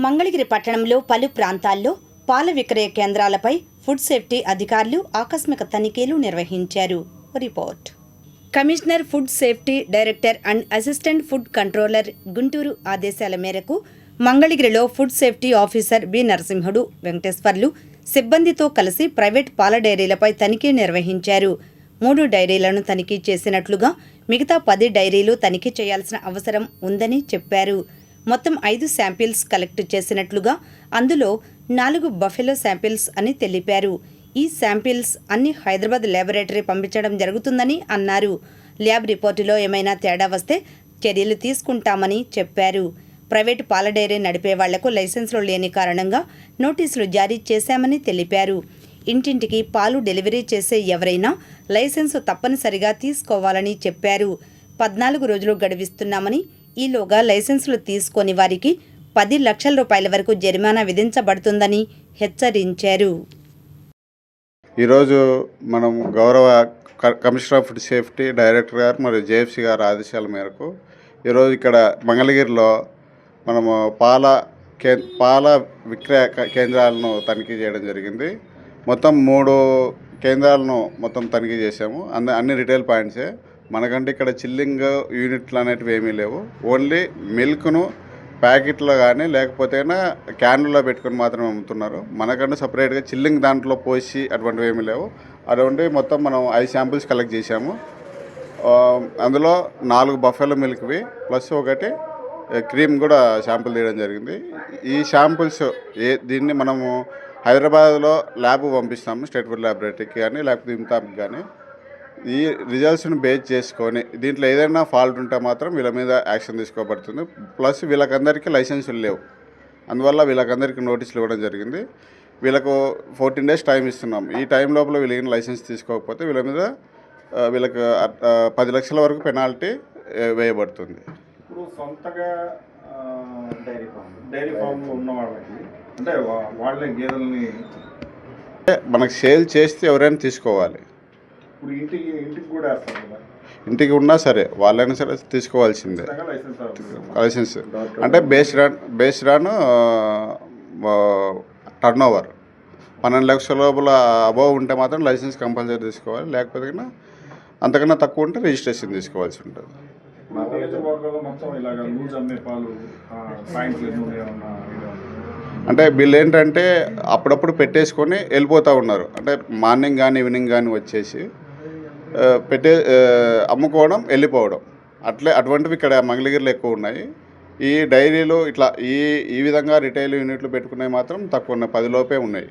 మంగళగిరి పట్టణంలో పలు ప్రాంతాల్లో పాల విక్రయ కేంద్రాలపై ఫుడ్ సేఫ్టీ అధికారులు ఆకస్మిక తనిఖీలు నిర్వహించారు. Report. Commissioner food safety director and assistant food controller Guntur ఆదేశాల మేరకు మంగళగిరిలో ఫుడ్ సేఫ్టీ ఆఫీసర్ బి నరసింహుడు వెంకటేశ్వర్లు సిబ్బందితో కలిసి ప్రైవేట్ పాల డైరీలపై తనిఖీ నిర్వహించారు. 3 డైరీలను తనిఖీ చేసినట్లుగా మిగతా 10 డైరీలు తనిఖీ చేయాల్సిన అవసరం ఉందని చెప్పారు. మొత్తం 5 శాంపిల్స్ కలెక్ట్ చేసినట్లుగా, అందులో 4 బఫెలో శాంపిల్స్ అని తెలిపారు. ఈ శాంపిల్స్ అన్ని హైదరాబాద్ ల్యాబొరేటరీ పంపించడం జరుగుతుందని అన్నారు. ల్యాబ్ రిపోర్టులో ఏమైనా తేడా వస్తే చర్యలు తీసుకుంటామని చెప్పారు. ప్రైవేటు పాల డైరీ నడిపే వాళ్లకు లైసెన్సులు లేని కారణంగా నోటీసులు జారీ చేశామని తెలిపారు. ఇంటింటికి పాలు డెలివరీ చేసే ఎవరైనా లైసెన్సు తప్పనిసరిగా తీసుకోవాలని చెప్పారు. 14 రోజులు గడువిస్తున్నామని, ఈలోగా లైసెన్సులు తీసుకోని వారికి 10 లక్షల రూపాయల వరకు జరిమానా విధించబడుతుందని హెచ్చరించారు. ఈరోజు మనం గౌరవ commissioner of food safety director గారు మరియు జేఎఫ్సీ గారి ఆదేశాల మేరకు ఈరోజు ఇక్కడ మంగళగిరిలో మనము పాల విక్రయ కేంద్రాలను తనిఖీ చేయడం జరిగింది. మొత్తం 3 కేంద్రాలను తనిఖీ చేసాము. అన్ని రిటైల్ పాయింట్సే. మనకంటే ఇక్కడ చిల్లింగ్ యూనిట్లు అనేటివి ఏమీ లేవు. ఓన్లీ మిల్క్ను ప్యాకెట్లో కానీ లేకపోతే క్యాన్లలో పెట్టుకొని మాత్రమే అమ్ముతున్నారు. మనకంటే సపరేట్గా చిల్లింగ్ దాంట్లో పోసి అటువంటివి ఏమీ లేవు. అటువంటి మొత్తం మనం 5 శాంపిల్స్ కలెక్ట్ చేశాము. అందులో 4 బఫెలో మిల్క్వి ప్లస్ 1 క్రీమ్ కూడా శాంపిల్ తీయడం జరిగింది. ఈ శాంపిల్స్ దీన్ని మనము హైదరాబాద్లో ల్యాబ్ పంపిస్తాము, స్టేట్ ఫుడ్ ల్యాబొరేటరీకి కానీ లేకపోతే ఇంతాబ్కి కానీ. ఈ రిజల్ట్స్ని బేస్ చేసుకొని దీంట్లో ఏదైనా ఫాల్ట్ ఉంటే మాత్రం వీళ్ళ మీద యాక్షన్ తీసుకోబడుతుంది. ప్లస్ వీళ్ళకందరికీ లైసెన్సులు లేవు, అందువల్ల వీళ్ళకందరికీ నోటీసులు ఇవ్వడం జరిగింది. వీళ్ళకు 14 days టైం ఇస్తున్నాం. ఈ టైం లోపల వీళ్ళకి లైసెన్స్ తీసుకోకపోతే వీళ్ళ మీద వీళ్ళకి 10 లక్షల వరకు పెనాల్టీ వేయబడుతుంది. ఇప్పుడు సొంతగా డైరీ ఫామ్లో ఉన్న వాళ్ళకి అంటే వాళ్ళే గేదెలని మనకు సేల్ చేస్తే ఎవరైనా తీసుకోవాలి. ఇప్పుడు ఇంటికి కూడా వేస్తారు కదా, ఇంటికి ఉన్నా సరే వాళ్ళైనా సరే తీసుకోవాల్సిందే లైసెన్స్. అంటే బేస్డ్ ఆన్ టర్న్ ఓవర్ 12 లక్షల లోపల అబోవ్ ఉంటే మాత్రం లైసెన్స్ కంపల్సరీ తీసుకోవాలి. లేకపోతే అంతకన్నా తక్కువ ఉంటే రిజిస్ట్రేషన్ తీసుకోవాల్సి ఉంటుంది. అంటే వీళ్ళు ఏంటంటే అప్పుడప్పుడు పెట్టేసుకొని వెళ్ళిపోతూ ఉన్నారు. అంటే మార్నింగ్ కానీ ఈవినింగ్ కానీ వచ్చేసి అమ్ముకోవడం, వెళ్ళిపోవడం అటువంటివి ఇక్కడ మంగళగిరిలో ఎక్కువ ఉన్నాయి. ఈ డైరీలు ఇట్లా ఈ విధంగా రిటైల్ యూనిట్లు పెట్టుకునేవి మాత్రం తక్కువ ఉన్నాయి, 10 లోపే ఉన్నాయి.